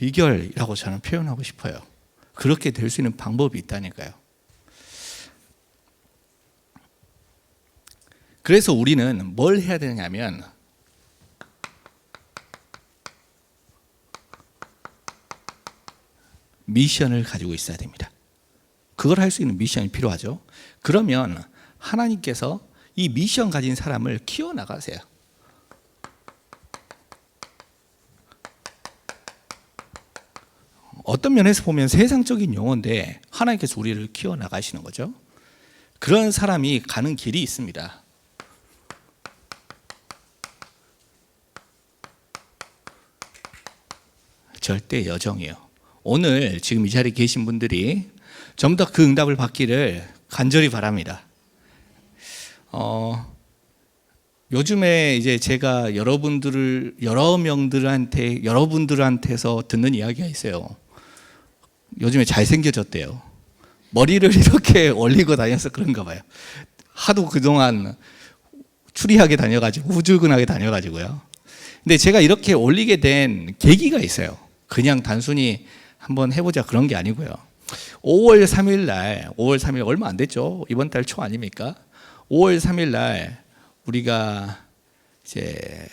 비결이라고 저는 표현하고 싶어요. 그렇게 될 수 있는 방법이 있다니까요. 그래서 우리는 뭘 해야 되냐면 미션을 가지고 있어야 됩니다. 그걸 할 수 있는 미션이 필요하죠. 그러면 하나님께서 이 미션 가진 사람을 키워나가세요. 어떤 면에서 보면 세상적인 용어인데 하나님께서 우리를 키워나가시는 거죠. 그런 사람이 가는 길이 있습니다. 절대 여정이에요. 오늘 지금 이 자리에 계신 분들이 전부 다 그 응답을 받기를 간절히 바랍니다. 요즘에 이제 제가 여러분들한테서 듣는 이야기가 있어요. 요즘에 잘생겨졌대요. 머리를 이렇게 올리고 다녀서 그런가 봐요. 하도 그동안 추리하게 다녀가지고 후줄근하게 다녀가지고요. 근데 제가 이렇게 올리게 된 계기가 있어요. 그냥 단순히 한번 해보자 그런 게 아니고요. 5월 3일 얼마 안 됐죠. 이번 달 초 아닙니까? 5월 3일 날 우리가 이제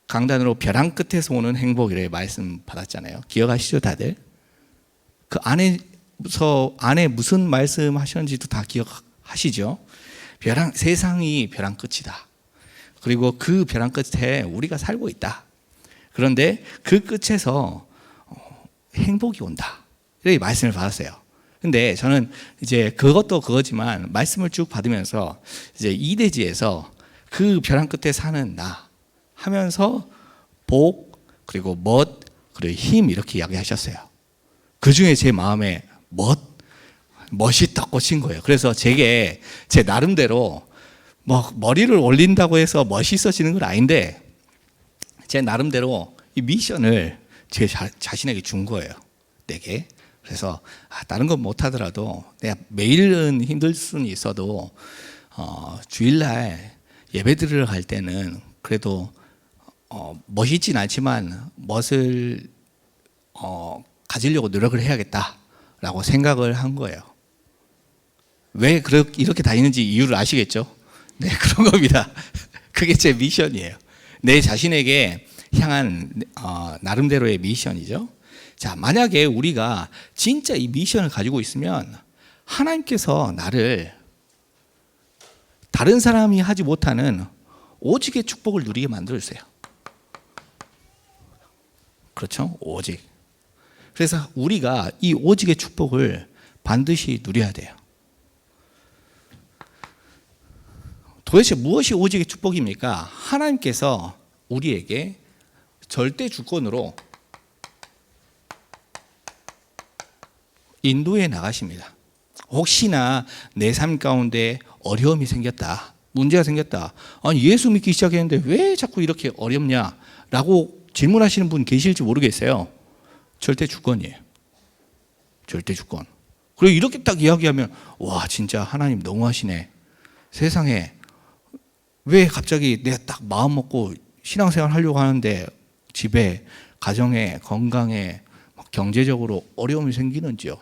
강단으로 벼랑 끝에서 오는 행복이래 말씀 받았잖아요. 기억하시죠, 다들? 그 안에 무슨 말씀 하셨는지도 다 기억하시죠? 세상이 벼랑 끝이다. 그리고 그 벼랑 끝에 우리가 살고 있다. 그런데 그 끝에서 행복이 온다. 이렇게 말씀을 받았어요. 근데 저는 이제 그것도 그거지만 말씀을 쭉 받으면서 이제 이대지에서 그 벼랑 끝에 사는 나 하면서 복, 그리고 멋, 그리고 힘 이렇게 이야기하셨어요. 그 중에 제 마음에 멋이 딱 꽂힌 거예요. 그래서 제 나름대로 머리를 올린다고 해서 멋있어지는 건 아닌데 제 나름대로 이 미션을 제 자신에게 준 거예요. 내게. 그래서 다른 건 못하더라도 내가 매일은 힘들 수는 있어도 주일날 예배 드리러 갈 때는 그래도 멋있진 않지만 멋을 가지려고 노력을 해야겠다라고 생각을 한 거예요. 왜 이렇게 다니는지 이유를 아시겠죠? 네, 그런 겁니다. 그게 제 미션이에요. 내 자신에게 향한 나름대로의 미션이죠. 자, 만약에 우리가 진짜 이 미션을 가지고 있으면 하나님께서 나를 다른 사람이 하지 못하는 오직의 축복을 누리게 만들어주세요. 그렇죠? 오직. 그래서 우리가 이 오직의 축복을 반드시 누려야 돼요. 도대체 무엇이 오직의 축복입니까? 하나님께서 우리에게 절대 주권으로 인도해 나가십니다. 혹시나 내 삶 가운데 어려움이 생겼다, 문제가 생겼다, 아니 예수 믿기 시작했는데 왜 자꾸 이렇게 어렵냐라고 질문하시는 분 계실지 모르겠어요. 절대 주권이에요. 절대 주권. 그리고 이렇게 딱 이야기하면 와 진짜 하나님 너무하시네. 세상에 왜 갑자기 내가 딱 마음 먹고 신앙생활 하려고 하는데 집에, 가정에, 건강에, 경제적으로 어려움이 생기는지요?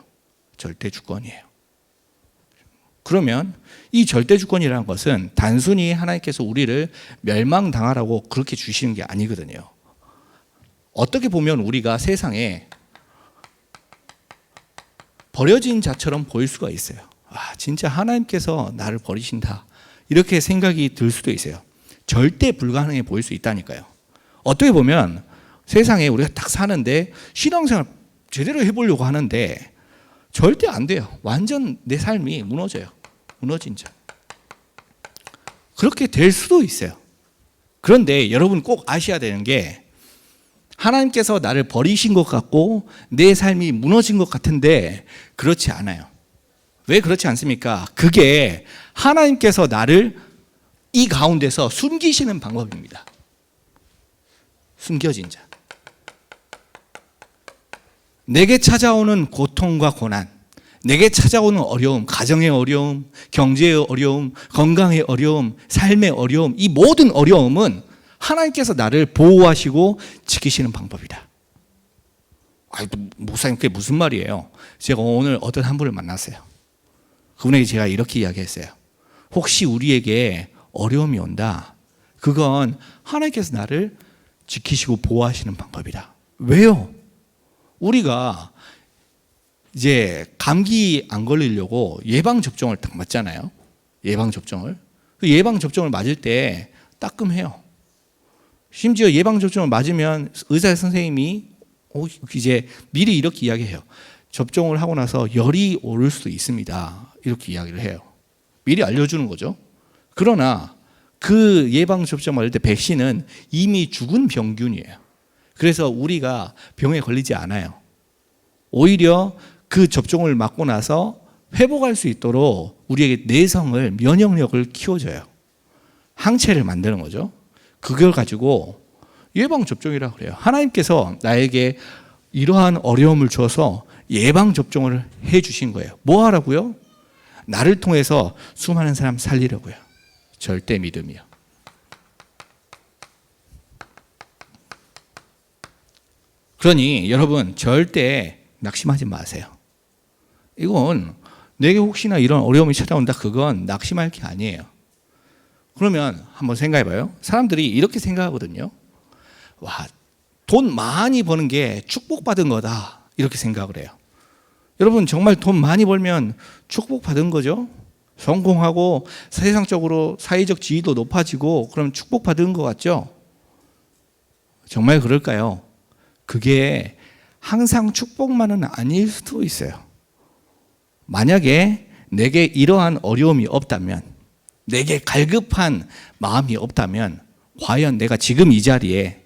절대 주권이에요. 그러면 이 절대 주권이라는 것은 단순히 하나님께서 우리를 멸망당하라고 그렇게 주시는 게 아니거든요. 어떻게 보면 우리가 세상에 버려진 자처럼 보일 수가 있어요. 진짜 하나님께서 나를 버리신다. 이렇게 생각이 들 수도 있어요. 절대 불가능해 보일 수 있다니까요. 어떻게 보면 세상에 우리가 딱 사는데 신앙생활 제대로 해보려고 하는데 절대 안 돼요. 완전 내 삶이 무너져요. 무너진 자. 그렇게 될 수도 있어요. 그런데 여러분 꼭 아셔야 되는 게 하나님께서 나를 버리신 것 같고 내 삶이 무너진 것 같은데 그렇지 않아요. 왜 그렇지 않습니까? 그게 하나님께서 나를 이 가운데서 숨기시는 방법입니다. 숨겨진 자. 내게 찾아오는 고통과 고난, 내게 찾아오는 어려움, 가정의 어려움, 경제의 어려움, 건강의 어려움, 삶의 어려움, 이 모든 어려움은 하나님께서 나를 보호하시고 지키시는 방법이다. 목사님 그게 무슨 말이에요? 제가 오늘 어떤 한 분을 만났어요. 그분에게 제가 이렇게 이야기했어요. 혹시 우리에게 어려움이 온다. 그건 하나님께서 나를 지키시고 보호하시는 방법이다. 왜요? 우리가 이제 감기 안 걸리려고 예방접종을 딱 맞잖아요. 예방접종을. 그 예방접종을 맞을 때 따끔해요. 심지어 예방접종을 맞으면 의사 선생님이 이제 미리 이렇게 이야기해요. 접종을 하고 나서 열이 오를 수도 있습니다. 이렇게 이야기를 해요. 미리 알려주는 거죠. 그러나 그 예방접종 맞을 때 백신은 이미 죽은 병균이에요. 그래서 우리가 병에 걸리지 않아요. 오히려 그 접종을 맞고 나서 회복할 수 있도록 우리에게 내성을, 면역력을 키워줘요. 항체를 만드는 거죠. 그걸 가지고 예방접종이라고 그래요. 하나님께서 나에게 이러한 어려움을 줘서 예방접종을 해 주신 거예요. 뭐 하라고요? 나를 통해서 수많은 사람 살리려고요. 절대 믿음이요. 그러니 여러분 절대 낙심하지 마세요. 이건 내게 혹시나 이런 어려움이 찾아온다, 그건 낙심할 게 아니에요. 그러면 한번 생각해 봐요. 사람들이 이렇게 생각하거든요. 와, 돈 많이 버는 게 축복받은 거다, 이렇게 생각을 해요. 여러분 정말 돈 많이 벌면 축복받은 거죠? 성공하고 세상적으로 사회적 지위도 높아지고 그럼 축복받은 것 같죠? 정말 그럴까요? 그게 항상 축복만은 아닐 수도 있어요. 만약에 내게 이러한 어려움이 없다면, 내게 갈급한 마음이 없다면 과연 내가 지금 이 자리에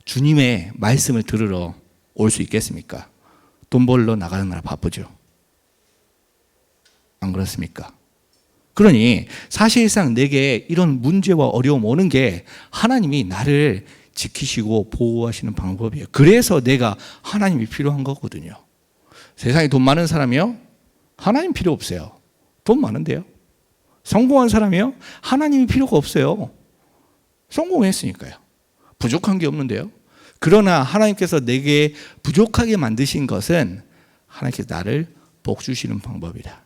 주님의 말씀을 들으러 올 수 있겠습니까? 돈 벌러 나가는 날 바쁘죠. 안 그렇습니까? 그러니 사실상 내게 이런 문제와 어려움 오는 게 하나님이 나를 지키시고 보호하시는 방법이에요. 그래서 내가 하나님이 필요한 거거든요. 세상에 돈 많은 사람이요? 하나님 필요 없어요. 돈 많은데요. 성공한 사람이요? 하나님이 필요가 없어요. 성공했으니까요. 부족한 게 없는데요. 그러나 하나님께서 내게 부족하게 만드신 것은 하나님께서 나를 복 주시는 방법이다.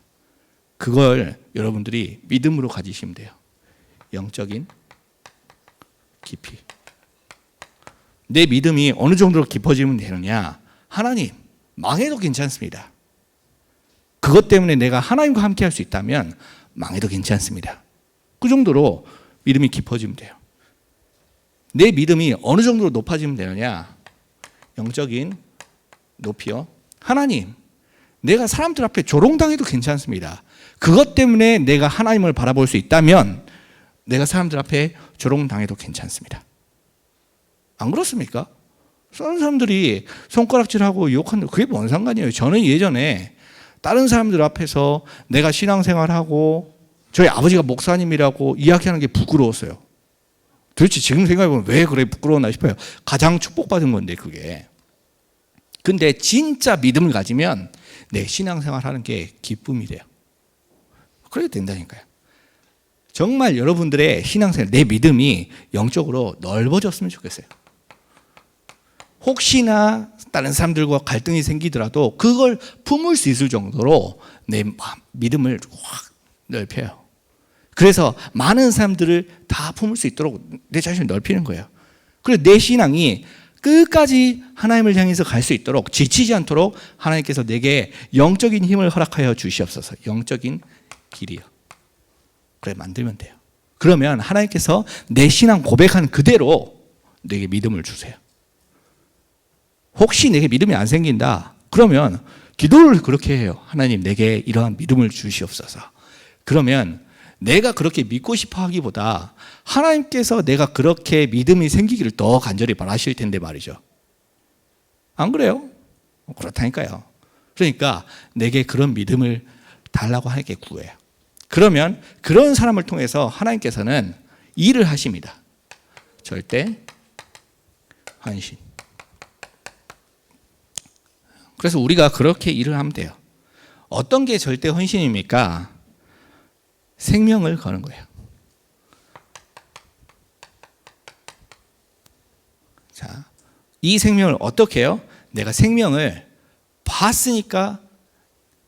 그걸 여러분들이 믿음으로 가지시면 돼요. 영적인 깊이. 내 믿음이 어느 정도로 깊어지면 되느냐? 하나님, 망해도 괜찮습니다. 그것 때문에 내가 하나님과 함께 할 수 있다면 망해도 괜찮습니다. 그 정도로 믿음이 깊어지면 돼요. 내 믿음이 어느 정도로 높아지면 되느냐? 영적인 높이요. 하나님, 내가 사람들 앞에 조롱당해도 괜찮습니다. 그것 때문에 내가 하나님을 바라볼 수 있다면 내가 사람들 앞에 조롱당해도 괜찮습니다. 안 그렇습니까? 다른 사람들이 손가락질하고 욕하는 그게 뭔 상관이에요. 저는 예전에 다른 사람들 앞에서 내가 신앙생활하고 저희 아버지가 목사님이라고 이야기하는 게 부끄러웠어요. 도대체 지금 생각해보면 왜 그래 부끄러웠나 싶어요. 가장 축복받은 건데 그게. 근데 진짜 믿음을 가지면 내 신앙생활하는 게 기쁨이 돼요. 그래야 된다니까요. 정말 여러분들의 신앙생활, 내 믿음이 영적으로 넓어졌으면 좋겠어요. 혹시나 다른 사람들과 갈등이 생기더라도 그걸 품을 수 있을 정도로 내 믿음을 확 넓혀요. 그래서 많은 사람들을 다 품을 수 있도록 내 자신을 넓히는 거예요. 그래서 내 신앙이 끝까지 하나님을 향해서 갈 수 있도록 지치지 않도록 하나님께서 내게 영적인 힘을 허락하여 주시옵소서. 영적인 길이요. 그래 만들면 돼요. 그러면 하나님께서 내 신앙 고백한 그대로 내게 믿음을 주세요. 혹시 내게 믿음이 안 생긴다 그러면 기도를 그렇게 해요. 하나님 내게 이러한 믿음을 주시옵소서. 그러면 내가 그렇게 믿고 싶어 하기보다 하나님께서 내가 그렇게 믿음이 생기기를 더 간절히 바라실 텐데 말이죠. 안 그래요? 그렇다니까요. 그러니까 내게 그런 믿음을 달라고 하나님께 구해요. 그러면 그런 사람을 통해서 하나님께서는 일을 하십니다. 절대 헌신. 그래서 우리가 그렇게 일을 하면 돼요. 어떤 게 절대 헌신입니까? 생명을 거는 거예요. 자, 이 생명을 어떻게 해요? 내가 생명을 봤으니까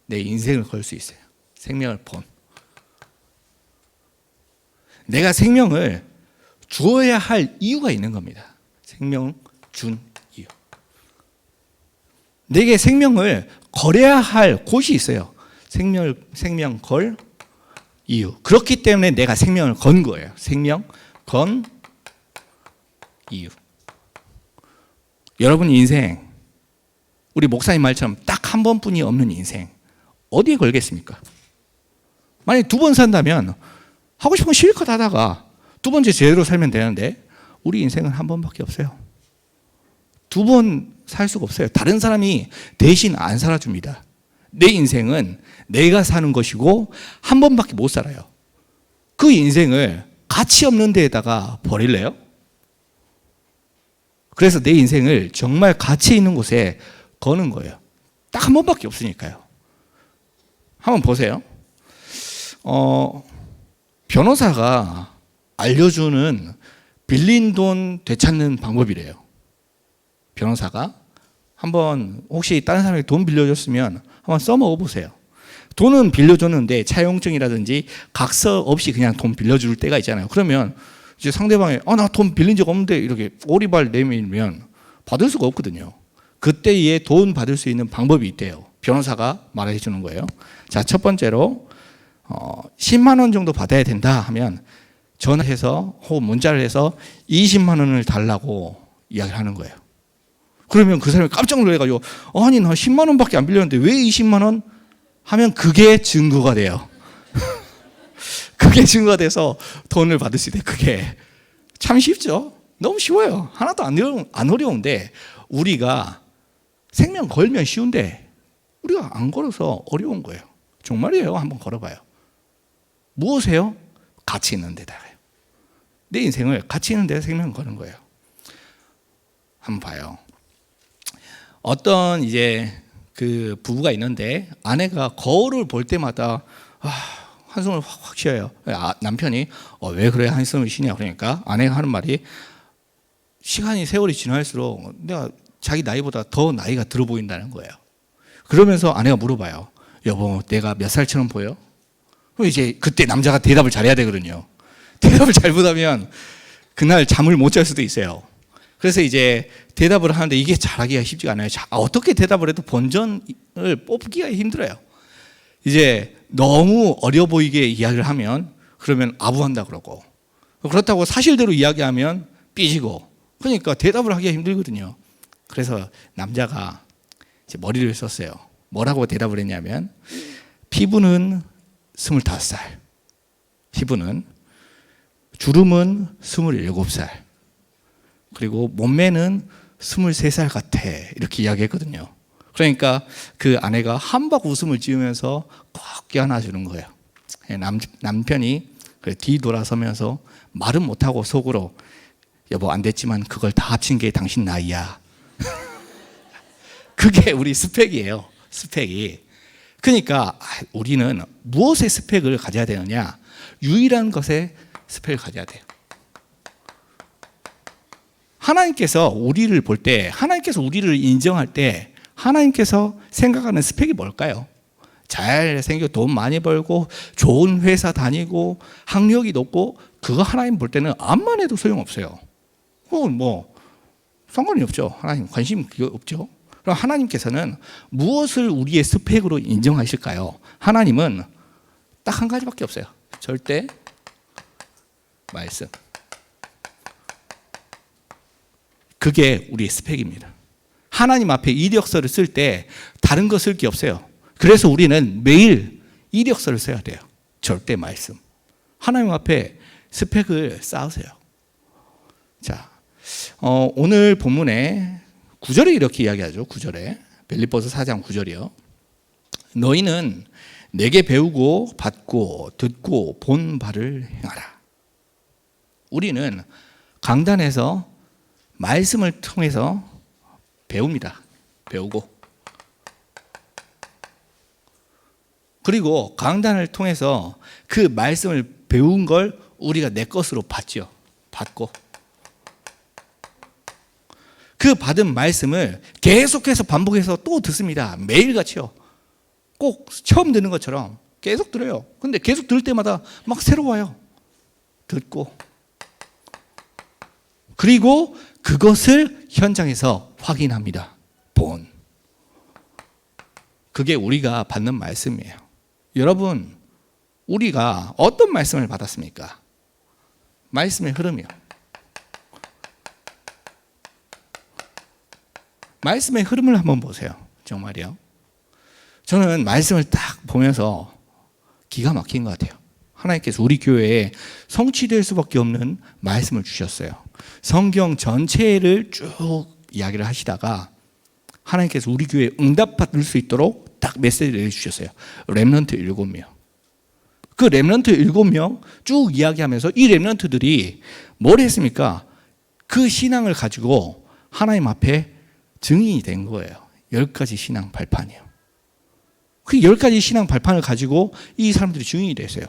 내 인생을 걸 수 있어요. 생명을 본. 내가 생명을 주어야 할 이유가 있는 겁니다. 생명 준 이유. 내게 생명을 걸어야 할 곳이 있어요. 생명 걸 이유. 그렇기 때문에 내가 생명을 건 거예요. 생명 건 이유. 여러분 인생, 우리 목사님 말처럼 딱 한 번뿐이 없는 인생, 어디에 걸겠습니까? 만약에 2번 산다면 하고 싶은 거 실컷 하다가 2번째 제대로 살면 되는데 우리 인생은 한 번밖에 없어요. 2번 살 수가 없어요. 다른 사람이 대신 안 살아줍니다. 내 인생은 내가 사는 것이고 한 번밖에 못 살아요. 그 인생을 가치 없는 데에다가 버릴래요? 그래서 내 인생을 정말 가치 있는 곳에 거는 거예요. 딱 한 번밖에 없으니까요. 한번 보세요. 변호사가 알려주는 빌린 돈 되찾는 방법이래요. 변호사가 한번 혹시 다른 사람에게 돈 빌려줬으면 한번 써먹어 보세요. 돈은 빌려줬는데 차용증이라든지 각서 없이 그냥 돈 빌려줄 때가 있잖아요. 그러면 이제 상대방이 나 돈 빌린 적 없는데 이렇게 오리발 내밀면 받을 수가 없거든요. 그때에 돈 받을 수 있는 방법이 있대요. 변호사가 말해 주는 거예요. 자, 첫 번째로 10만 원 정도 받아야 된다 하면 전화해서 혹은 문자를 해서 20만 원을 달라고 이야기를 하는 거예요. 그러면 그 사람이 깜짝 놀라가지고 아니 나 10만 원밖에 안 빌렸는데 왜 20만 원? 하면 그게 증거가 돼요. 그게 증거가 돼서 돈을 받을 수 있대. 그게 참 쉽죠? 너무 쉬워요. 하나도 안 어려운데 우리가 생명 걸면 쉬운데 우리가 안 걸어서 어려운 거예요. 정말이에요. 한번 걸어봐요. 무엇이에요? 가치 있는 데다가요. 내 인생을 가치 있는 데다 생명 거는 거예요. 한번 봐요. 어떤 이제 그 부부가 있는데 아내가 거울을 볼 때마다 한숨을 확 쉬어요. 남편이 왜 그래 한숨을 쉬냐 그러니까 아내가 하는 말이 시간이 세월이 지날수록 내가 자기 나이보다 더 나이가 들어 보인다는 거예요. 그러면서 아내가 물어봐요. 여보, 내가 몇 살처럼 보여? 그럼 이제 그때 남자가 대답을 잘해야 되거든요. 대답을 잘못하면 그날 잠을 못 잘 수도 있어요. 그래서 이제 대답을 하는데 이게 잘하기가 쉽지가 않아요. 어떻게 대답을 해도 본전을 뽑기가 힘들어요. 이제 너무 어려 보이게 이야기를 하면 그러면 아부한다 그러고 그렇다고 사실대로 이야기하면 삐지고 그러니까 대답을 하기가 힘들거든요. 그래서 남자가 이제 머리를 썼어요. 뭐라고 대답을 했냐면 피부는 25살, 피부는 주름은 27살, 그리고 몸매는 23살 같아 이렇게 이야기했거든요. 그러니까 그 아내가 한박 웃음을 지으면서 꼭 껴안아주는 거예요. 남편이 뒤돌아서면서 말은 못하고 속으로 여보 안 됐지만 그걸 다 합친 게 당신 나이야. 그게 우리 스펙이에요. 스펙이. 그러니까 우리는 무엇의 스펙을 가져야 되느냐? 유일한 것의 스펙을 가져야 돼요. 하나님께서 우리를 볼 때, 하나님께서 우리를 인정할 때 하나님께서 생각하는 스펙이 뭘까요? 잘생겨 돈 많이 벌고 좋은 회사 다니고 학력이 높고 그거 하나님 볼 때는 암만 해도 소용없어요. 뭐 상관이 없죠. 하나님 관심 없죠. 그럼 하나님께서는 무엇을 우리의 스펙으로 인정하실까요? 하나님은 딱 한 가지밖에 없어요. 절대 말씀. 그게 우리의 스펙입니다. 하나님 앞에 이력서를 쓸 때 다른 거 쓸 게 없어요. 그래서 우리는 매일 이력서를 써야 돼요. 절대 말씀. 하나님 앞에 스펙을 쌓으세요. 자, 오늘 본문에 9절에 이렇게 이야기하죠. 9절에 빌립보서 4장 9절이요. 너희는 내게 배우고 받고 듣고 본 바를 행하라. 우리는 강단에서 말씀을 통해서 배웁니다. 배우고. 그리고 강단을 통해서 그 말씀을 배운 걸 우리가 내 것으로 받죠. 받고. 그 그 받은 말씀을 계속해서 반복해서 또 듣습니다. 매일같이요. 꼭 처음 듣는 것처럼 계속 들어요. 근데 계속 들을 때마다 막 새로워요. 듣고. 그리고 그것을 현장에서 확인합니다. 본. 그게 우리가 받는 말씀이에요. 여러분, 우리가 어떤 말씀을 받았습니까? 말씀의 흐름이요. 말씀의 흐름을 한번 보세요. 정말이요. 저는 말씀을 딱 보면서 기가 막힌 것 같아요. 하나님께서 우리 교회에 성취될 수밖에 없는 말씀을 주셨어요. 성경 전체를 쭉 이야기를 하시다가 하나님께서 우리 교회에 응답받을 수 있도록 딱 메시지를 내주셨어요. 렘넌트 7명. 그 렘넌트 7명 쭉 이야기하면서 이 렘넌트들이 뭘 했습니까? 그 신앙을 가지고 하나님 앞에 증인이 된 거예요. 10가지 신앙 발판이요. 그 10가지 신앙 발판을 가지고 이 사람들이 증인이 됐어요.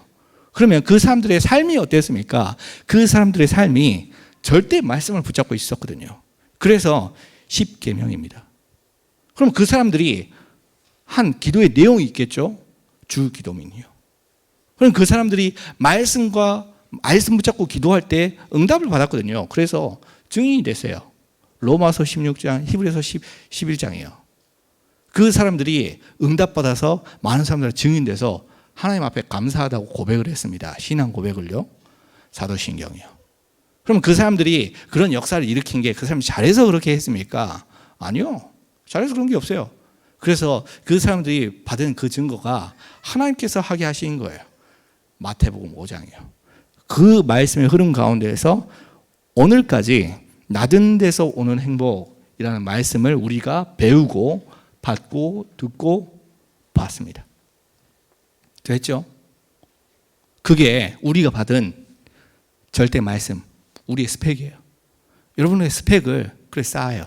그러면 그 사람들의 삶이 어땠습니까? 그 사람들의 삶이 절대 말씀을 붙잡고 있었거든요. 그래서 10계명입니다. 그럼 그 사람들이 한 기도의 내용이 있겠죠? 주 기도민이요. 그럼 그 사람들이 말씀 붙잡고 기도할 때 응답을 받았거든요. 그래서 증인이 됐어요. 로마서 16장, 히브리서 11장이에요. 그 사람들이 응답받아서 많은 사람들 증인돼서 하나님 앞에 감사하다고 고백을 했습니다. 신앙 고백을요. 사도신경이요. 그럼 그 사람들이 그런 역사를 일으킨 게 그 사람이 잘해서 그렇게 했습니까? 아니요. 잘해서 그런 게 없어요. 그래서 그 사람들이 받은 그 증거가 하나님께서 하게 하신 거예요. 마태복음 5장이요. 그 말씀의 흐름 가운데에서 오늘까지 낮은 데서 오는 행복이라는 말씀을 우리가 배우고 받고 듣고 봤습니다. 됐죠? 그게 우리가 받은 절대 말씀, 우리의 스펙이에요. 여러분의 스펙을 그래 쌓아요.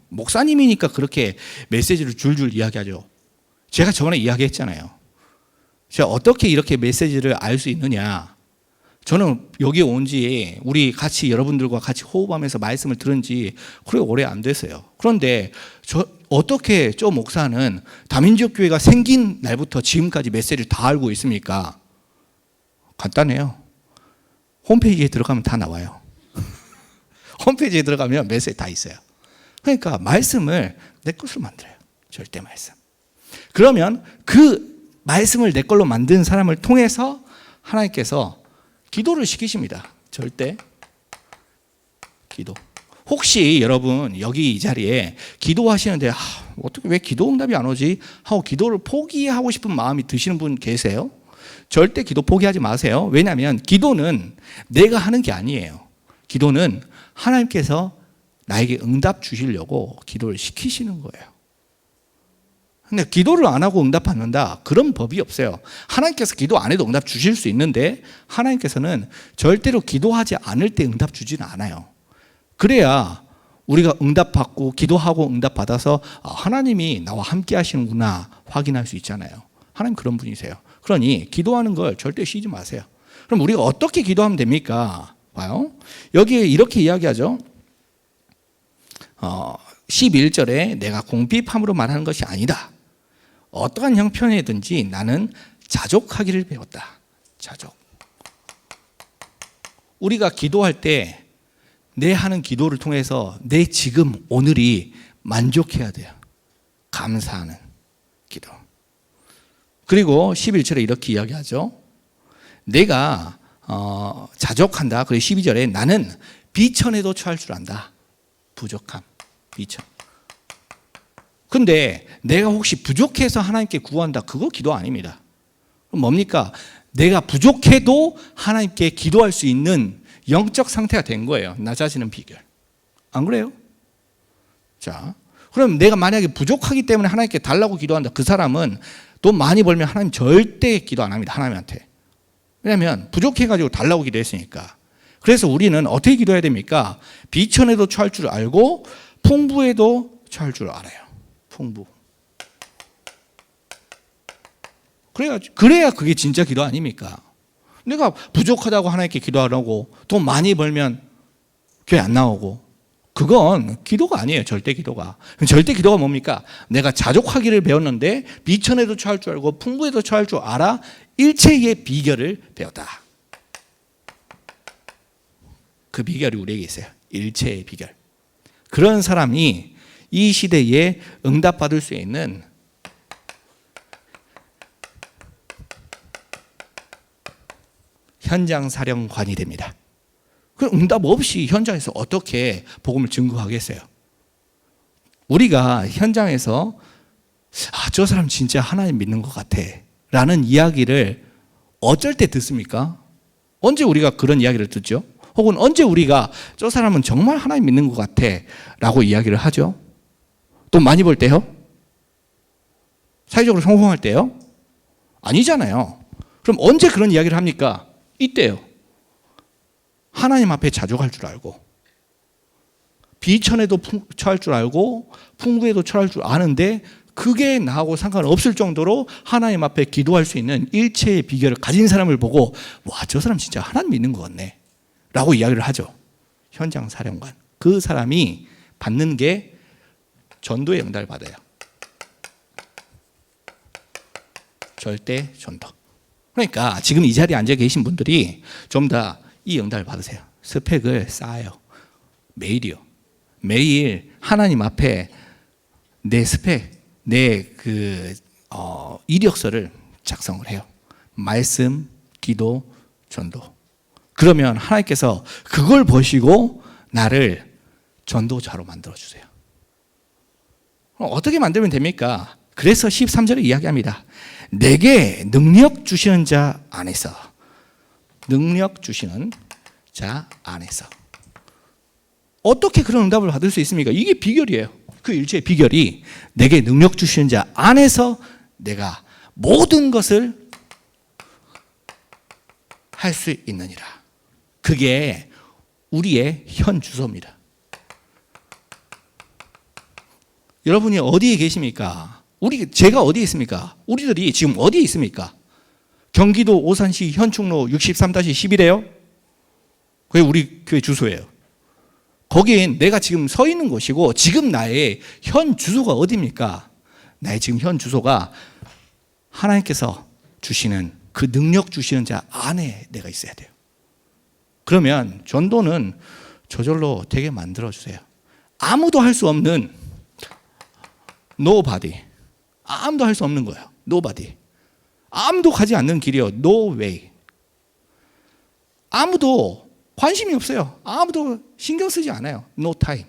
목사님이니까 그렇게 메시지를 줄줄 이야기하죠. 제가 저번에 이야기했잖아요. 제가 어떻게 이렇게 메시지를 알 수 있느냐. 저는 여기 온 지 우리 같이 여러분들과 같이 호흡하면서 말씀을 들은 지 그렇게 오래 안 됐어요. 그런데 어떻게 저 목사는 다민족 교회가 생긴 날부터 지금까지 메시지를 다 알고 있습니까? 간단해요. 홈페이지에 들어가면 다 나와요. 홈페이지에 들어가면 메시지 다 있어요. 그러니까 말씀을 내 것으로 만들어요. 절대 말씀. 그러면 그 말씀을 내 걸로 만든 사람을 통해서 하나님께서 기도를 시키십니다. 절대 기도. 혹시 여러분 여기 이 자리에 기도하시는데 어떻게 왜 기도 응답이 안 오지? 하고 기도를 포기하고 싶은 마음이 드시는 분 계세요? 절대 기도 포기하지 마세요. 왜냐하면 기도는 내가 하는 게 아니에요. 기도는 하나님께서 나에게 응답 주시려고 기도를 시키시는 거예요. 근데 기도를 안 하고 응답 받는다? 그런 법이 없어요. 하나님께서 기도 안 해도 응답 주실 수 있는데 하나님께서는 절대로 기도하지 않을 때 응답 주지는 않아요. 그래야 우리가 응답 받고 기도하고 응답 받아서 하나님이 나와 함께 하시는구나 확인할 수 있잖아요. 하나님 그런 분이세요. 그러니 기도하는 걸 절대 쉬지 마세요. 그럼 우리가 어떻게 기도하면 됩니까? 봐요. 여기에 이렇게 이야기하죠. 11절에 내가 공핍함으로 말하는 것이 아니다. 어떠한 형편이든지 나는 자족하기를 배웠다. 자족. 우리가 기도할 때 내 하는 기도를 통해서 내 지금 오늘이 만족해야 돼요. 감사하는 기도. 그리고 11절에 이렇게 이야기하죠. 내가 자족한다. 그리고 12절에 나는 비천에도 처할 줄 안다. 부족함, 비천. 근데 내가 혹시 부족해서 하나님께 구한다. 그거 기도 아닙니다. 그럼 뭡니까? 내가 부족해도 하나님께 기도할 수 있는 영적 상태가 된 거예요. 나 자신은 비결. 안 그래요? 자, 그럼 내가 만약에 부족하기 때문에 하나님께 달라고 기도한다. 그 사람은 돈 많이 벌면 하나님 절대 기도 안 합니다. 하나님한테. 왜냐하면 부족해가지고 달라고 기도했으니까. 그래서 우리는 어떻게 기도해야 됩니까? 비천에도 처할 줄 알고 풍부에도 처할 줄 알아요. 풍부. 그래야 그게 진짜 기도 아닙니까? 내가 부족하다고 하나님께 기도하라고 돈 많이 벌면 교회 안 나오고 그건 기도가 아니에요. 절대 기도가. 절대 기도가 뭡니까? 내가 자족하기를 배웠는데 비천에도 처할 줄 알고 풍부에도 처할 줄 알아 일체의 비결을 배웠다. 그 비결이 우리에게 있어요. 일체의 비결. 그런 사람이 이 시대에 응답받을 수 있는 현장 사령관이 됩니다. 그럼 응답 없이 현장에서 어떻게 복음을 증거하겠어요? 우리가 현장에서 저 사람 진짜 하나님 믿는 것 같아 라는 이야기를 어쩔 때 듣습니까? 언제 우리가 그런 이야기를 듣죠? 혹은 언제 우리가 저 사람은 정말 하나님 믿는 것 같아 라고 이야기를 하죠? 돈 많이 벌 때요? 사회적으로 성공할 때요? 아니잖아요. 그럼 언제 그런 이야기를 합니까? 이때요. 하나님 앞에 자족할 줄 알고 비천에도 처할 줄 알고 풍부에도 처할 줄 아는데 그게 나하고 상관없을 정도로 하나님 앞에 기도할 수 있는 일체의 비결을 가진 사람을 보고 와, 저 사람 진짜 하나님 믿는 것 같네 라고 이야기를 하죠. 현장 사령관. 그 사람이 받는 게 전도의 응답을 받아요. 절대 전도. 그러니까 지금 이 자리에 앉아 계신 분들이 좀 더 이 응답을 받으세요. 스펙을 쌓아요. 매일이요. 매일 하나님 앞에 내 스펙, 내 이력서를 작성을 해요. 말씀, 기도, 전도. 그러면 하나님께서 그걸 보시고 나를 전도자로 만들어주세요. 어떻게 만들면 됩니까? 그래서 13절에 이야기합니다. 내게 능력 주시는 자 안에서. 능력 주시는 자 안에서. 어떻게 그런 응답을 받을 수 있습니까? 이게 비결이에요. 그 일체의 비결이 내게 능력 주시는 자 안에서 내가 모든 것을 할 수 있느니라. 그게 우리의 현 주소입니다. 여러분이 어디에 계십니까? 제가 어디에 있습니까? 우리들이 지금 어디에 있습니까? 경기도 오산시 현충로 63-11이에요. 그게 우리 교회 주소예요. 거긴 내가 지금 서 있는 곳이고 지금 나의 현 주소가 어디입니까? 나의 지금 현 주소가 하나님께서 주시는 그 능력 주시는 자 안에 내가 있어야 돼요. 그러면 전도는 저절로 되게 만들어주세요. 아무도 할 수 없는 nobody. 아무도 할 수 없는 거예요. nobody. 아무도 가지 않는 길이요. no way. 아무도 관심이 없어요. 아무도 신경 쓰지 않아요. no time.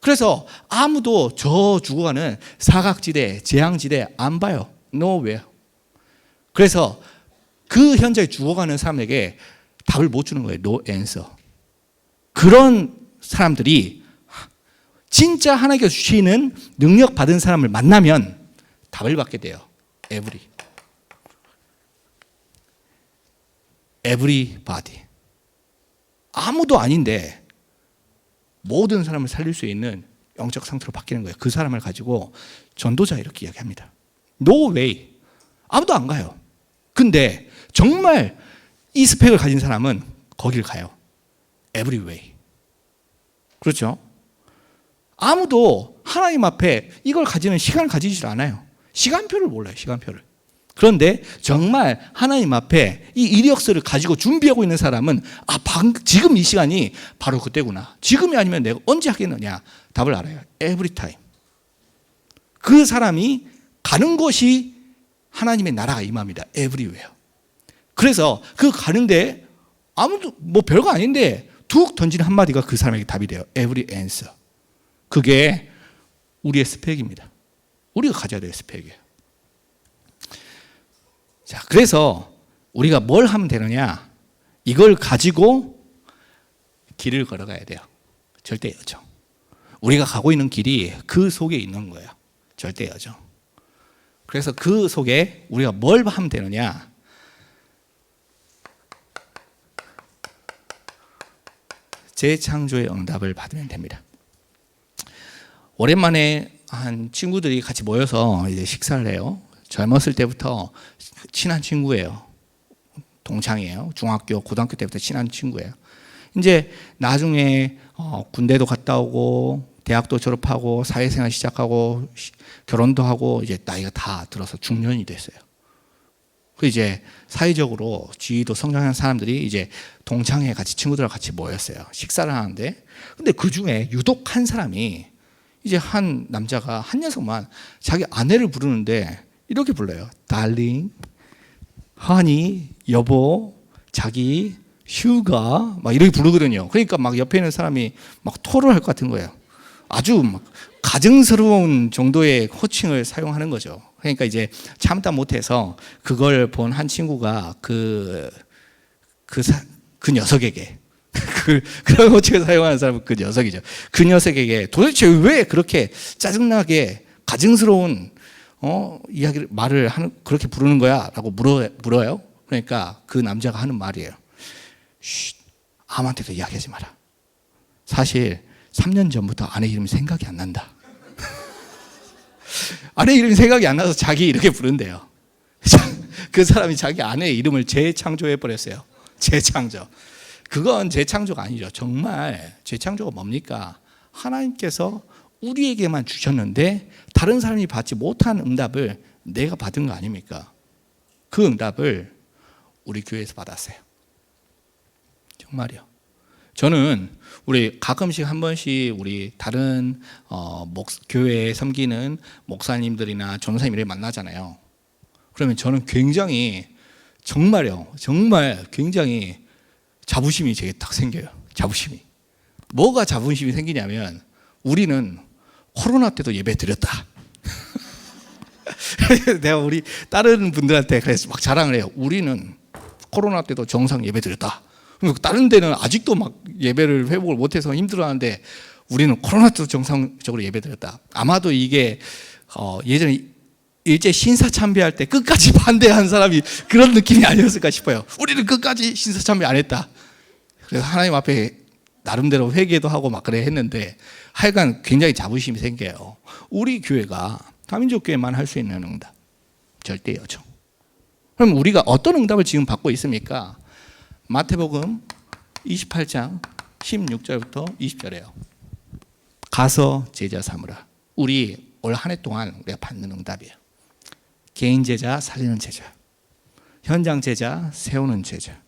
그래서 아무도 저 죽어가는 사각지대, 재앙지대 안 봐요. nowhere. 그래서 그 현장에 죽어가는 사람에게 답을 못 주는 거예요. no answer. 그런 사람들이 진짜 하나님께서 주시는 능력 받은 사람을 만나면 답을 받게 돼요. everybody. 아무도 아닌데 모든 사람을 살릴 수 있는 영적 상태로 바뀌는 거예요. 그 사람을 가지고 전도자 이렇게 이야기합니다. No way. 아무도 안 가요. 근데 정말 이 스펙을 가진 사람은 거길 가요. every way. 그렇죠? 아무도 하나님 앞에 이걸 가지는 시간을 가지질 않아요. 시간표를 몰라요. 시간표를. 그런데 정말 하나님 앞에 이 이력서를 가지고 준비하고 있는 사람은 지금 이 시간이 바로 그때구나. 지금이 아니면 내가 언제 하겠느냐. 답을 알아요. every time. 그 사람이 가는 곳이 하나님의 나라가 임합니다. everywhere. 그래서 그 가는데 아무도 별거 아닌데 툭 던지는 한마디가 그 사람에게 답이 돼요. every answer. 그게 우리의 스펙입니다. 우리가 가져야 될 스펙이에요. 자, 그래서 우리가 뭘 하면 되느냐? 이걸 가지고 길을 걸어가야 돼요. 절대 여정. 우리가 가고 있는 길이 그 속에 있는 거예요. 절대 여정. 그래서 그 속에 우리가 뭘 하면 되느냐? 재창조의 응답을 받으면 됩니다. 오랜만에 한 친구들이 같이 모여서 이제 식사를 해요. 젊었을 때부터 친한 친구예요. 동창이에요. 중학교, 고등학교 때부터 친한 친구예요. 이제 나중에 군대도 갔다 오고 대학도 졸업하고 사회생활 시작하고 결혼도 하고 이제 나이가 다 들어서 중년이 됐어요. 그 이제 사회적으로 지위도 성장한 사람들이 이제 동창회 같이 친구들과 같이 모였어요. 식사를 하는데 근데 그 중에 유독 한 사람이 이제 한 남자가 한 녀석만 자기 아내를 부르는데 이렇게 불러요. 달링, 하니, 여보, 자기, 휴가 막 이렇게 부르거든요. 그러니까 막 옆에 있는 사람이 막 토를 할 것 같은 거예요. 아주 막 가증스러운 정도의 호칭을 사용하는 거죠. 그러니까 이제 참다 못해서 그걸 본 한 친구가 그 녀석에게 그런 호칭을 사용하는 사람은 그 녀석이죠. 그 녀석에게 도대체 왜 그렇게 짜증나게 가증스러운 이야기를 말을 하는 그렇게 부르는 거야라고 물어요. 그러니까 그 남자가 하는 말이에요. 쉿, 아무한테도 이야기하지 마라. 사실 3년 전부터 아내 이름이 생각이 안 난다. 아내 이름이 생각이 안 나서 자기 이렇게 부른대요. 그 사람이 자기 아내의 이름을 재창조해 버렸어요. 재창조. 그건 재창조가 아니죠. 정말 재창조가 뭡니까? 하나님께서 우리에게만 주셨는데 다른 사람이 받지 못한 응답을 내가 받은 거 아닙니까? 그 응답을 우리 교회에서 받았어요. 정말이요. 저는 우리 가끔씩 한 번씩 우리 다른 교회에 섬기는 목사님들이나 전도사님들을 만나잖아요. 그러면 저는 굉장히 정말요, 정말 굉장히 자부심이 제게 딱 생겨요. 자부심이. 뭐가 자부심이 생기냐면 우리는 코로나 때도 예배 드렸다. 내가 우리 다른 분들한테 그래서 막 자랑을 해요. 우리는 코로나 때도 정상 예배 드렸다. 다른 데는 아직도 막 예배를 회복을 못해서 힘들어하는데 우리는 코로나 때도 정상적으로 예배 드렸다. 아마도 이게 예전에 일제 신사 참배할 때 끝까지 반대한 사람이 그런 느낌이 아니었을까 싶어요. 우리는 끝까지 신사 참배 안 했다. 그래서 하나님 앞에 나름대로 회개도 하고 막 그래 했는데 하여간 굉장히 자부심이 생겨요. 우리 교회가 다민족 교회만 할 수 있는 응답 절대 요청. 그럼 우리가 어떤 응답을 지금 받고 있습니까? 마태복음 28장 16절부터 20절이에요. 가서 제자 삼으라. 우리 올 한 해 동안 우리가 받는 응답이에요. 개인 제자 살리는 제자, 현장 제자 세우는 제자,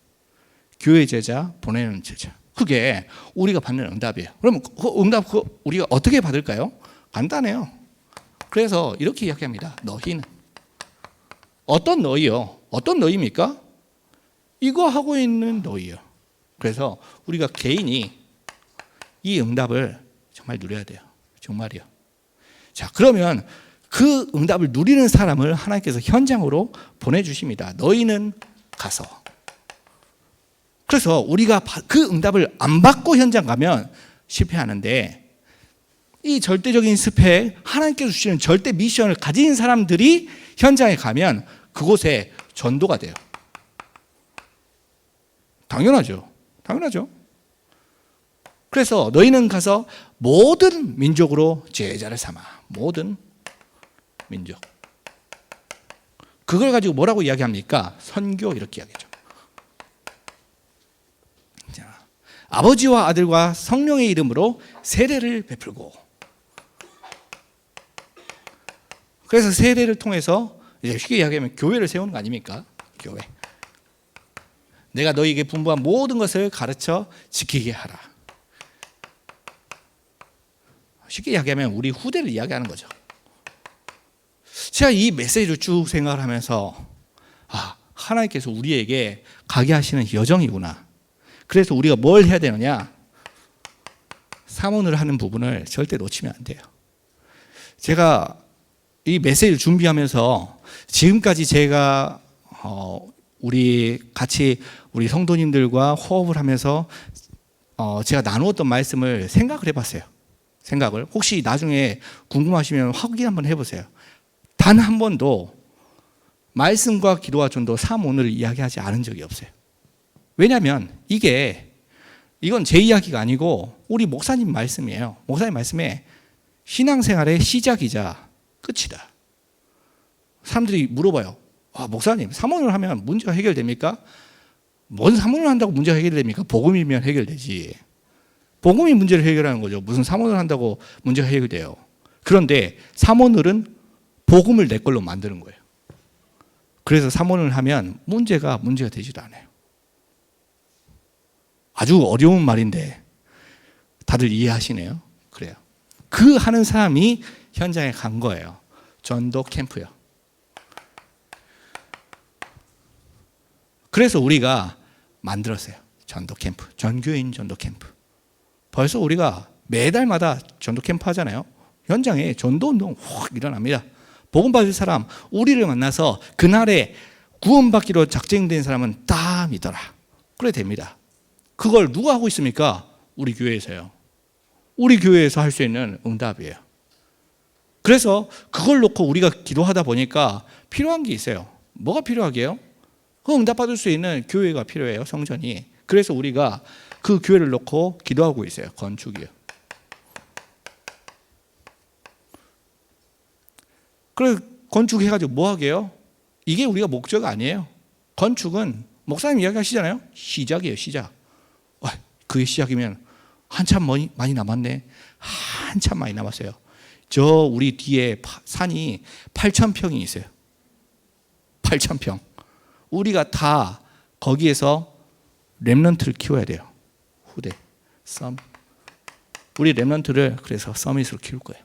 교회 제자 보내는 제자. 그게 우리가 받는 응답이에요. 그러면 그 응답 우리가 어떻게 받을까요? 간단해요. 그래서 이렇게 이야기합니다. 너희는 어떤 너희요? 어떤 너희입니까? 이거 하고 있는 너희요. 그래서 우리가 개인이 이 응답을 정말 누려야 돼요. 정말이요. 자, 그러면 그 응답을 누리는 사람을 하나님께서 현장으로 보내주십니다. 너희는 가서. 그래서 우리가 그 응답을 안 받고 현장 가면 실패하는데 이 절대적인 스펙, 하나님께서 주시는 절대 미션을 가진 사람들이 현장에 가면 그곳에 전도가 돼요. 당연하죠. 당연하죠. 그래서 너희는 가서 모든 민족으로 제자를 삼아. 모든 민족. 그걸 가지고 뭐라고 이야기합니까? 선교 이렇게 이야기하죠. 자, 아버지와 아들과 성령의 이름으로 세례를 베풀고. 그래서 세례를 통해서 이제 쉽게 이야기하면 교회를 세우는 거 아닙니까? 교회. 내가 너희에게 분부한 모든 것을 가르쳐 지키게 하라. 쉽게 이야기하면 우리 후대를 이야기하는 거죠. 제가 이 메시지를 쭉 생각을 하면서 하나님께서 우리에게 가게 하시는 여정이구나. 그래서 우리가 뭘 해야 되느냐? 사문을 하는 부분을 절대 놓치면 안 돼요. 제가 이 메시지를 준비하면서 지금까지 제가 우리 같이 우리 성도님들과 호흡을 하면서 제가 나누었던 말씀을 생각을 해봤어요. 생각을 혹시 나중에 궁금하시면 확인 한번 해보세요. 단 한 번도 말씀과 기도와 전도 사문을 이야기하지 않은 적이 없어요. 왜냐하면 이건 제 이야기가 아니고 우리 목사님 말씀이에요. 목사님 말씀에 신앙생활의 시작이자 끝이다. 사람들이 물어봐요. 목사님, 사문을 하면 문제가 해결됩니까? 뭔 사모를 한다고 문제가 해결됩니까? 복음이면 해결되지. 복음이 문제를 해결하는 거죠. 무슨 사모를 한다고 문제가 해결돼요. 그런데 사모늘은 복음을 내 걸로 만드는 거예요. 그래서 사모를 하면 문제가 되지도 않아요. 아주 어려운 말인데 다들 이해하시네요. 그래요. 그 하는 사람이 현장에 간 거예요. 전도 캠프요. 그래서 우리가 만들었어요. 전도 캠프. 전교인 전도 캠프. 벌써 우리가 매달마다 전도 캠프 하잖아요. 현장에 전도 운동 확 일어납니다. 복음 받을 사람, 우리를 만나서 그날에 구원받기로 작정된 사람은 다 믿어라. 그래 됩니다. 그걸 누가 하고 있습니까? 우리 교회에서요. 우리 교회에서 할 수 있는 응답이에요. 그래서 그걸 놓고 우리가 기도하다 보니까 필요한 게 있어요. 뭐가 필요하게요? 그 응답받을 수 있는 교회가 필요해요. 성전이. 그래서 우리가 그 교회를 놓고 기도하고 있어요. 건축이요. 그래서 건축해가지고 뭐 하게요? 이게 우리가 목적 아니에요. 건축은 목사님 이야기하시잖아요. 시작이에요. 시작. 그게 시작이면 한참 많이 남았네. 한참 많이 남았어요. 저 우리 뒤에 산이 8,000평이 있어요. 8,000평. 우리가 다 거기에서 렘넌트를 키워야 돼요. 후대, 썸. 우리 렘넌트를 그래서 서밋으로 키울 거예요.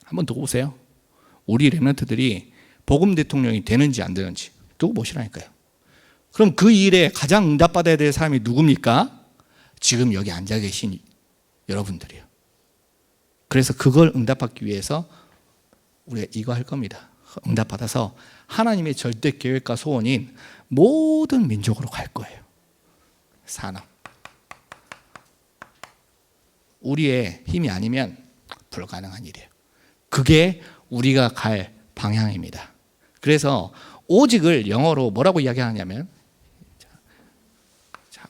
한번 두고 보세요. 우리 렘넌트들이 복음 대통령이 되는지 안 되는지 두고 보시라니까요. 그럼 그 일에 가장 응답받아야 될 사람이 누굽니까? 지금 여기 앉아 계신 여러분들이요. 그래서 그걸 응답받기 위해서 우리가 이거 할 겁니다. 응답받아서 하나님의 절대 계획과 소원인 모든 민족으로 갈 거예요. 산업. 우리의 힘이 아니면 불가능한 일이에요. 그게 우리가 갈 방향입니다. 그래서 오직을 영어로 뭐라고 이야기하냐면,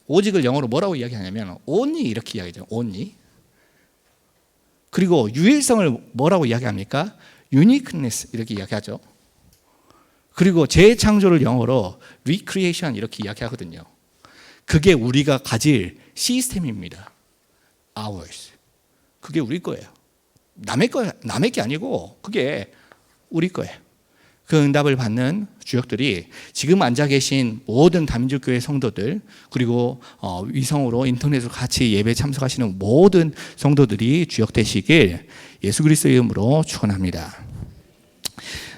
오직을 영어로 뭐라고 이야기하냐면 only 이렇게 이야기하죠. only. 그리고 유일성을 뭐라고 이야기합니까? uniqueness 이렇게 이야기하죠. 그리고 재창조를 영어로 recreation 이렇게 이야기하거든요. 그게 우리가 가질 시스템입니다. ours. 그게 우리 거예요. 남의 게 아니고 그게 우리 거예요. 그 응답을 받는 주역들이 지금 앉아 계신 모든 다민족 교회 성도들, 그리고 위성으로 인터넷으로 같이 예배 참석하시는 모든 성도들이 주역 되시길 예수 그리스도의 이름으로 축원합니다.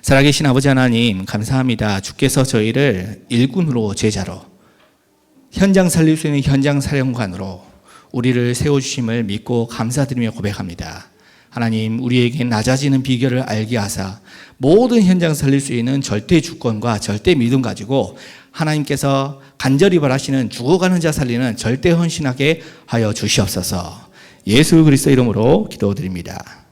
살아계신 아버지 하나님 감사합니다. 주께서 저희를 일꾼으로 제자로 현장 살릴 수 있는 현장 사령관으로 우리를 세워주심을 믿고 감사드리며 고백합니다. 하나님, 우리에게 낮아지는 비결을 알게 하사 모든 현장 살릴 수 있는 절대 주권과 절대 믿음 가지고 하나님께서 간절히 바라시는 죽어가는 자 살리는 절대 헌신하게 하여 주시옵소서. 예수 그리스도 이름으로 기도드립니다.